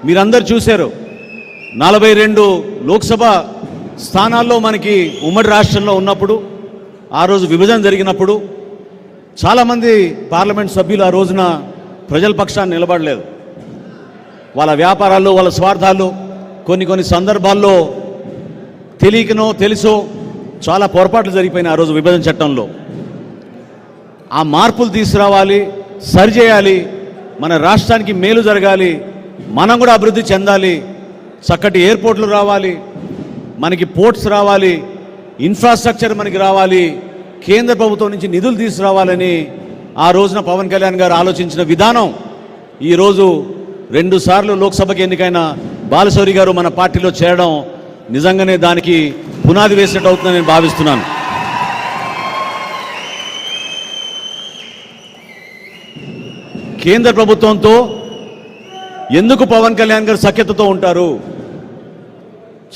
మీరందరూ చూశారు 42 లోక్సభ స్థానాల్లో మనకి ఉమ్మడి రాష్ట్రంలో ఉన్నప్పుడు ఆ రోజు విభజన జరిగినప్పుడు చాలామంది పార్లమెంట్ సభ్యులు ఆ రోజున ప్రజల పక్షాన్ని నిలబడలేదు. వాళ్ళ వ్యాపారాల్లో వాళ్ళ స్వార్థాలు కొన్ని సందర్భాల్లో తెలియకనో తెలుసో చాలా పొరపాట్లు జరిగిపోయినాయి ఆ రోజు విభజన చట్టంలో. ఆ మార్పులు తీసుకురావాలి, సరిచేయాలి, మన రాష్ట్రానికి మేలు జరగాలి, మనం కూడా అభివృద్ధి చెందాలి, చక్కటి ఎయిర్పోర్ట్లు రావాలి, మనకి పోర్ట్స్ రావాలి, ఇన్ఫ్రాస్ట్రక్చర్ మనకి రావాలి, కేంద్ర ప్రభుత్వం నుంచి నిధులు తీసుకురావాలని ఆ రోజున పవన్ కళ్యాణ్ గారు ఆలోచించిన విధానం ఈరోజు 2 సార్లు లోక్సభకి ఎన్నికైన బాలశౌరి గారు మన పార్టీలో చేరడం నిజంగానే దానికి పునాది వేసినట్టు అవుతుందని నేను భావిస్తున్నాను. కేంద్ర ప్రభుత్వంతో ఎందుకు పవన్ కళ్యాణ్ గారు సఖ్యతతో ఉంటారు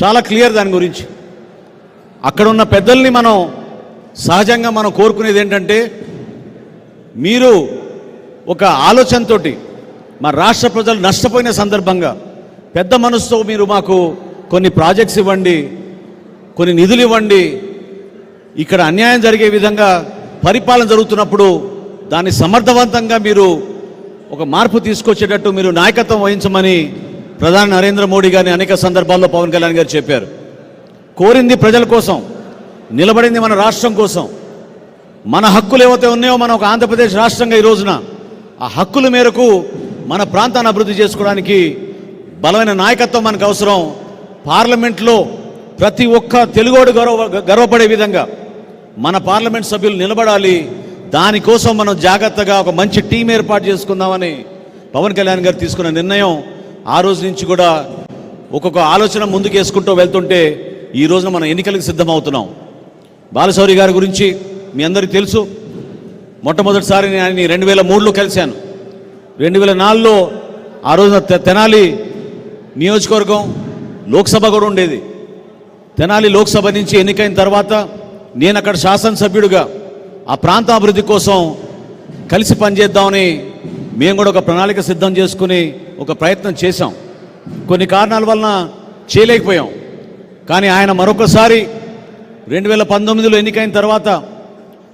చాలా క్లియర్. దాని గురించి అక్కడ ఉన్న పెద్దల్ని సహజంగా మనం కోరుకునేది ఏంటంటే, మీరు ఒక ఆలోచనతోటి మా రాష్ట్ర ప్రజలు నష్టపోయిన సందర్భంగా పెద్ద మనసుతో మీరు మాకు కొన్ని ప్రాజెక్ట్స్ ఇవ్వండి, కొన్ని నిధులు ఇవ్వండి, ఇక్కడ అన్యాయం జరిగే విధంగా పరిపాలన జరుగుతున్నప్పుడు దాన్ని సమర్థవంతంగా మీరు ఒక మార్పు తీసుకొచ్చేటట్టు మీరు నాయకత్వం వహించమని ప్రధాని నరేంద్ర మోడీ గారిని అనేక సందర్భాల్లో పవన్ కళ్యాణ్ గారు చెప్పారు. కోరింది ప్రజల కోసం, నిలబడింది మన రాష్ట్రం కోసం. మన హక్కులు ఏవైతే ఉన్నాయో మనం ఒక ఆంధ్రప్రదేశ్ రాష్ట్రంగా ఈ రోజున ఆ హక్కుల మేరకు మన ప్రాంతాన్ని అభివృద్ధి చేసుకోవడానికి బలమైన నాయకత్వం మనకు అవసరం. పార్లమెంట్లో ప్రతి ఒక్క తెలుగోడు గర్వపడే విధంగా మన పార్లమెంట్ సభ్యులు నిలబడాలి. దానికోసం మనం జాగ్రత్తగా ఒక మంచి టీం ఏర్పాటు చేసుకుందామని పవన్ కళ్యాణ్ గారు తీసుకున్న నిర్ణయం. ఆ రోజు నుంచి కూడా ఒక్కొక్క ఆలోచన ముందుకేసుకుంటూ వెళ్తుంటే ఈ రోజున మనం ఎన్నికలకు సిద్ధమవుతున్నాం. బాలశౌరి గారి గురించి మీ అందరికీ తెలుసు. మొట్టమొదటిసారి నేను ఆయన్ని 2003లో కలిశాను. 2004లో ఆ రోజున తెనాలి నియోజకవర్గం లోక్సభ కూడా ఉండేది. తెనాలి లోక్సభ నుంచి ఎన్నికైన తర్వాత నేను అక్కడ శాసనసభ్యుడిగా ఆ ప్రాంత అభివృద్ధి కోసం కలిసి పనిచేద్దామని మేము కూడా ఒక ప్రణాళిక సిద్ధం చేసుకుని ఒక ప్రయత్నం చేశాం. కొన్ని కారణాల వలన చేయలేకపోయాం. కానీ ఆయన మరొకసారి 2019లో ఎన్నికైన తర్వాత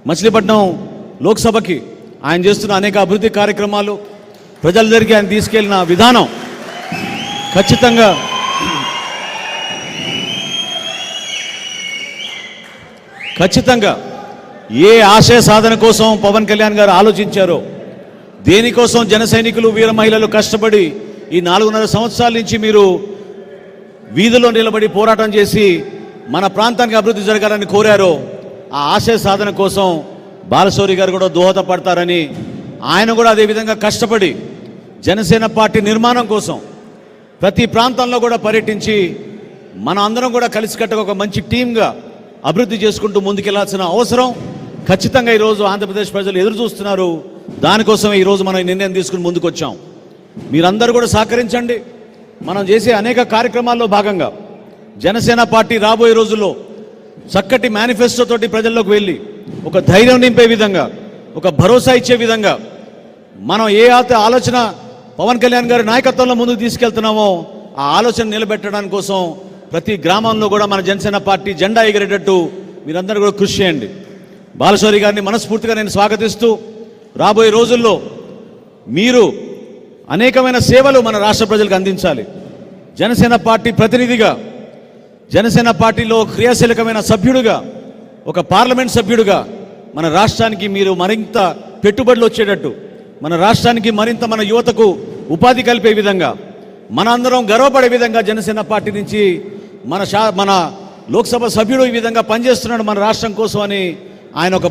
మచిలీపట్నం లోక్సభకి ఆయన చేస్తున్న అనేక అభివృద్ధి కార్యక్రమాలు ప్రజల దగ్గరికి ఆయన తీసుకెళ్లిన విధానం ఖచ్చితంగా ఏ ఆశయ సాధన కోసం పవన్ కళ్యాణ్ గారు ఆలోచించారో, దేనికోసం జన సైనికులు వీర మహిళలు కష్టపడి ఈ 4.5 సంవత్సరాల నుంచి మీరు వీధిలో నిలబడి పోరాటం చేసి మన ప్రాంతానికి అభివృద్ధి జరగాలని కోరారో, ఆ ఆశయ సాధన కోసం బాలశౌరి గారు కూడా దోహదపడతారని ఆయన కూడా అదేవిధంగా కష్టపడి జనసేన పార్టీ నిర్మాణం కోసం ప్రతి ప్రాంతంలో కూడా పర్యటించి మన అందరం కూడా కలిసికట్టుగా ఒక మంచి టీంగా అభివృద్ధి చేసుకుంటూ ముందుకెళ్లాల్సిన అవసరం ఖచ్చితంగా ఈరోజు ఆంధ్రప్రదేశ్ ప్రజలు ఎదురు చూస్తున్నారు. దానికోసమే ఈరోజు మనం నిర్ణయం తీసుకుని ముందుకు వచ్చాం. మీరందరూ కూడా సహకరించండి. మనం చేసే అనేక కార్యక్రమాల్లో భాగంగా జనసేన పార్టీ రాబోయే రోజుల్లో చక్కటి మేనిఫెస్టో తోటి ప్రజల్లోకి వెళ్ళి ఒక ధైర్యం నింపే విధంగా, ఒక భరోసా ఇచ్చే విధంగా మనం ఏ ఆలోచన పవన్ కళ్యాణ్ గారి నాయకత్వంలో ముందుకు తీసుకెళ్తున్నామో ఆ ఆలోచన నిలబెట్టడానికి కోసం ప్రతి గ్రామంలో కూడా మన జనసేన పార్టీ జెండా ఎగిరేటట్టు మీరందరూ కూడా కృషి చేయండి. బాలశౌరి గారిని మనస్ఫూర్తిగా నేను స్వాగతిస్తూ రాబోయే రోజుల్లో మీరు అనేకమైన సేవలు మన రాష్ట్ర ప్రజలకు అందించాలి. జనసేన పార్టీ ప్రతినిధిగా, జనసేన పార్టీలో క్రియాశీలకమైన సభ్యుడిగా, ఒక పార్లమెంట్ సభ్యుడిగా మన రాష్ట్రానికి మీరు మరింత పెట్టుబడులు వచ్చేటట్టు, మన రాష్ట్రానికి మరింత మన యువతకు ఉపాధి కలిపే విధంగా, మనందరం గర్వపడే విధంగా జనసేన పార్టీ నుంచి మన లోక్సభ సభ్యుడు ఈ విధంగా పనిచేస్తున్నాడు మన రాష్ట్రం కోసం అని ఆయన ఒక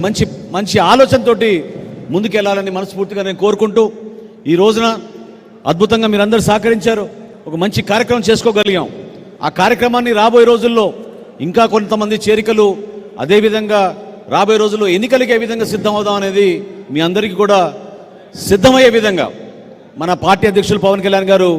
మంచి ఆలోచనతోటి ముందుకెళ్లాలని మనస్ఫూర్తిగా నేను కోరుకుంటూ, ఈ రోజున అద్భుతంగా మీరందరూ సహకరించారు. ఒక మంచి కార్యక్రమం చేసుకోగలిగాం. ఆ కార్యక్రమాన్ని రాబోయే రోజుల్లో ఇంకా కొంతమంది చేరికలు, అదేవిధంగా రాబోయే రోజుల్లో ఎన్నికలకి ఏ విధంగా సిద్ధమవుదాం అనేది మీ అందరికీ కూడా సిద్ధమయ్యే విధంగా మన పార్టీ అధ్యక్షులు పవన్ కళ్యాణ్ గారు